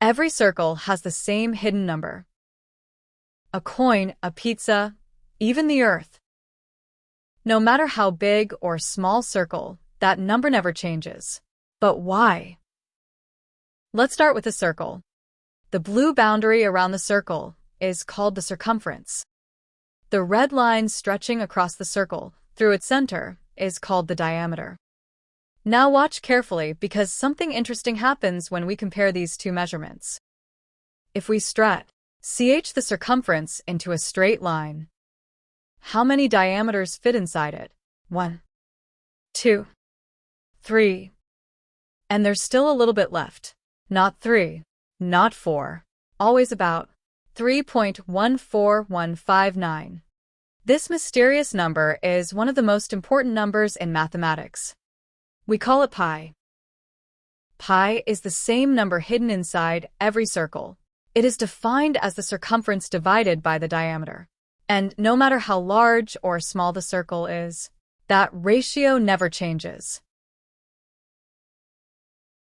Every circle has the same hidden number. A coin, a pizza, even the earth. No matter how big or small circle, that number never changes. But why? Let's start with a circle. The blue boundary around the circle is called the circumference. The red line stretching across the circle through its center is called the diameter. Now watch carefully because something interesting happens when we compare these two measurements. If we stretch the circumference into a straight line, how many diameters fit inside it? 1, 2, 3. And there's still a little bit left. Not 3, not 4, always about 3.14159. This mysterious number is one of the most important numbers in mathematics. We call it pi. Pi is the same number hidden inside every circle. It is defined as the circumference divided by the diameter. And no matter how large or small the circle is, that ratio never changes.